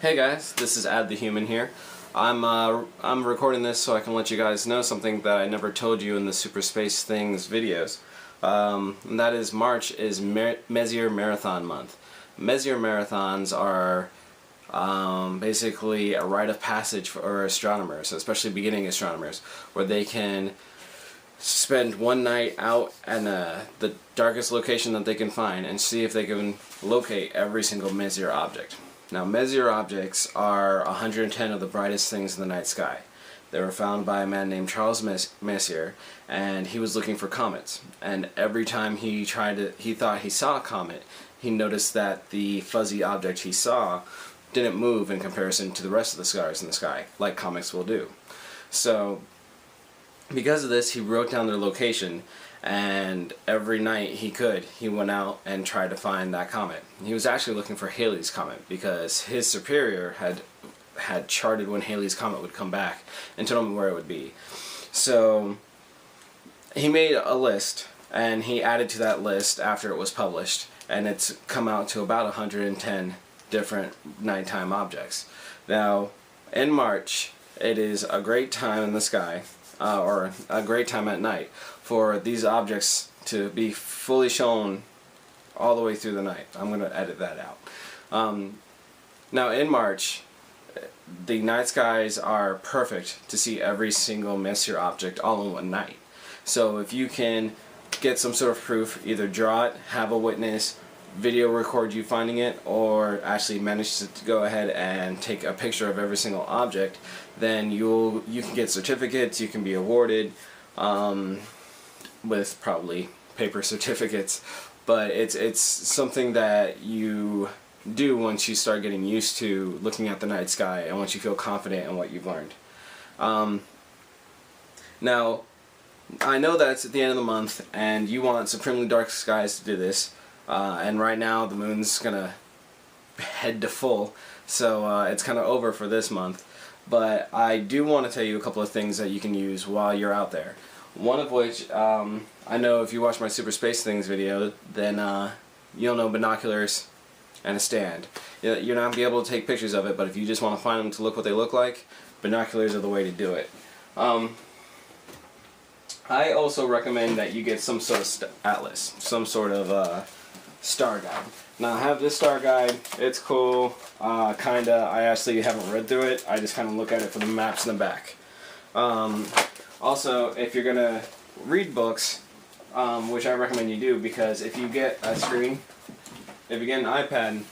Hey guys, this is ADtheHuman here. I'm recording this so I can let you guys know something that I never told you in the SuperSpaceThings videos. And that is March is Messier Marathon month. Messier marathons are basically a rite of passage for astronomers, especially beginning astronomers, where they can spend one night out in the darkest location that they can find and see if they can locate every single Messier object. Now, Messier objects are 110 of the brightest things in the night sky. They were found by a man named Charles Messier, and he was looking for comets. And every time he thought he saw a comet, he noticed that the fuzzy object he saw didn't move in comparison to the rest of the stars in the sky, like comets will do. So, because of this, he wrote down their location, and every night he went out and tried to find that comet. He was actually looking for Halley's Comet because his superior had charted when Halley's Comet would come back and told him where it would be. So he made a list, and he added to that list after it was published, and it's come out to about 110 different nighttime objects. Now, in March, it is a great time in the sky, or a great time at night, for these objects to be fully shown all the way through the night. I'm going to edit that out. Now in March, the night skies are perfect to see every single Messier object all in one night. So if you can get some sort of proof, either draw it, have a witness, video record you finding it, or actually manage to go ahead and take a picture of every single object, then you can get certificates, you can be awarded with probably paper certificates, but it's something that you do once you start getting used to looking at the night sky and once you feel confident in what you've learned. Now, I know that it's at the end of the month and you want supremely dark skies to do this, and right now the moon's gonna head to full, so it's kind of over for this month. But I do want to tell you a couple of things that you can use while you're out there. One of which, I know if you watch my SuperSpaceThings video, then you'll know binoculars and a stand. You're not going to be able to take pictures of it, but if you just want to find them to look what they look like, binoculars are the way to do it. I also recommend that you get some sort of atlas, some sort of star guide. Now I have this star guide, it's cool, kinda, I actually haven't read through it, I just kinda look at it for the maps in the back. Also, if you're gonna read books, which I recommend you do, because if you get a screen, if you get an iPad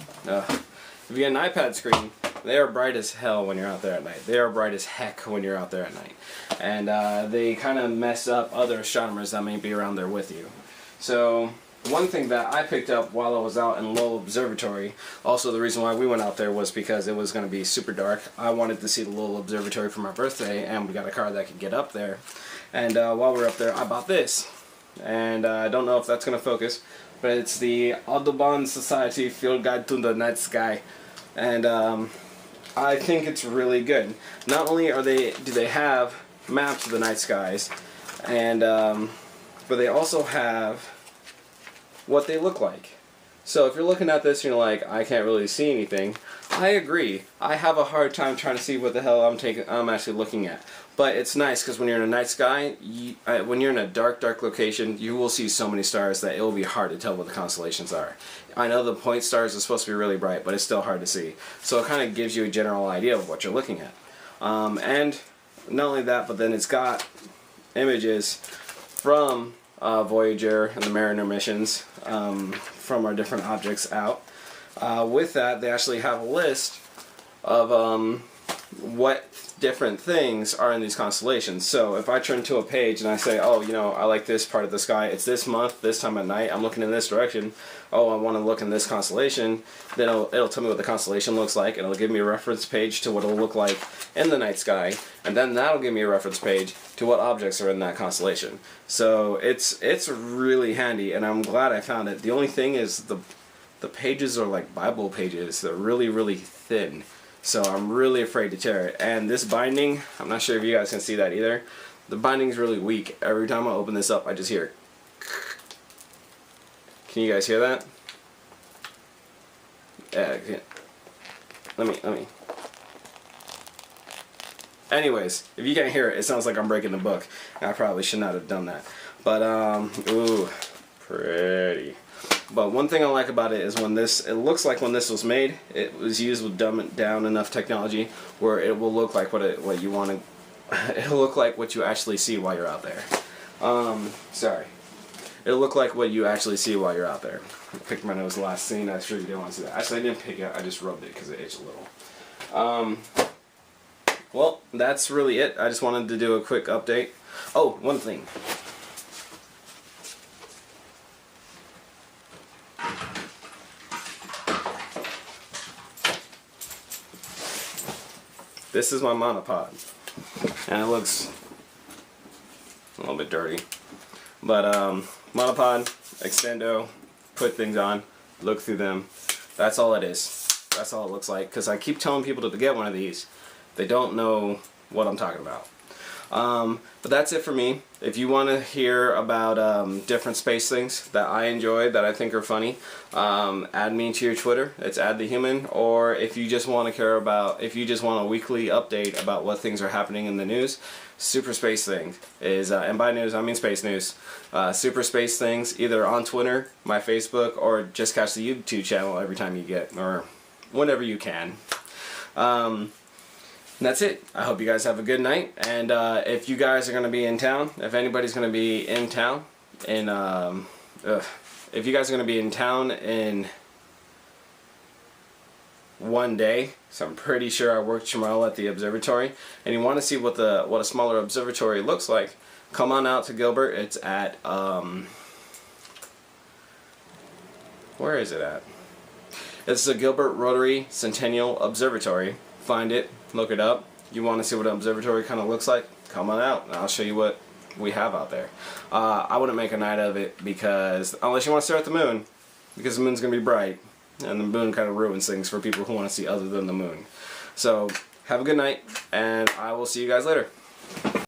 screen, they are bright as hell when you're out there at night. They are bright as heck when you're out there at night. And they kinda mess up other astronomers that may be around there with you. So, one thing that I picked up while I was out in Lowell Observatory, also the reason why we went out there was because it was going to be super dark. I wanted to see the Lowell Observatory for my birthday, and we got a car that could get up there. And while we were up there, I bought this. And I don't know if that's going to focus, but it's the Audubon Society Field Guide to the Night Sky. And I think it's really good. Not only do they have maps of the night skies, and but they also have what they look like. So if you're looking at this and you're like, I can't really see anything, I agree. I have a hard time trying to see what the hell I'm actually looking at. But it's nice because when you're in a night sky, when you're in a dark location, you will see so many stars that it will be hard to tell what the constellations are. I know the point stars are supposed to be really bright, but it's still hard to see. So it kind of gives you a general idea of what you're looking at. And not only that, but then it's got images from Voyager and the Mariner missions from our different objects out. With that, they actually have a list of what different things are in these constellations. So if I turn to a page and I say, oh, you know, I like this part of the sky, it's this month, this time at night, I'm looking in this direction, oh, I want to look in this constellation, then it'll tell me what the constellation looks like, and it'll give me a reference page to what it'll look like in the night sky, and then that'll give me a reference page to what objects are in that constellation. So it's really handy, and I'm glad I found it. The only thing is the pages are like Bible pages. They're really, really thin. So I'm really afraid to tear it. And this binding, I'm not sure if you guys can see that either. The binding's really weak. Every time I open this up, I just hear. Can you guys hear that? Yeah. Let me. Anyways, if you can't hear it, it sounds like I'm breaking the book. I probably should not have done that. But, ooh, pretty. But one thing I like about it is when this, it looks like when this was made, it was used with dumbed down enough technology where it will look like what you want to, it'll look like what you actually see while you're out there. Sorry. It'll look like what you actually see while you're out there. I picked my nose last scene. I sure you didn't want to see that. Actually, I didn't pick it. I just rubbed it because it itched a little. Well, that's really it. I just wanted to do a quick update. Oh, one thing. This is my monopod, and it looks a little bit dirty, but monopod, extendo, put things on, look through them. That's all it is. That's all it looks like, because I keep telling people to get one of these. They don't know what I'm talking about. But that's it for me. If you want to hear about different space things that I enjoy, that I think are funny, add me to your Twitter. It's ADtheHuman. Or if you just want to care about, if you just want a weekly update about what things are happening in the news, SuperSpaceThings is, and by news I mean space news. SuperSpaceThings, either on Twitter, my Facebook, or just catch the YouTube channel every time you get, or whenever you can. That's it. I hope you guys have a good night, and if you guys are going to be in town, if anybody's going to be in town, if you guys are going to be in town in one day, so I'm pretty sure I work tomorrow at the observatory, and you want to see what a smaller observatory looks like, come on out to Gilbert. It's at, where is it at? It's the Gilbert Rotary Centennial Observatory. Find it, look it up. You want to see what an observatory kind of looks like? Come on out and I'll show you what we have out there. I wouldn't make a night of it, because unless you want to stare at the moon, because the moon's going to be bright, and the moon kind of ruins things for people who want to see other than the moon. So have a good night, and I will see you guys later.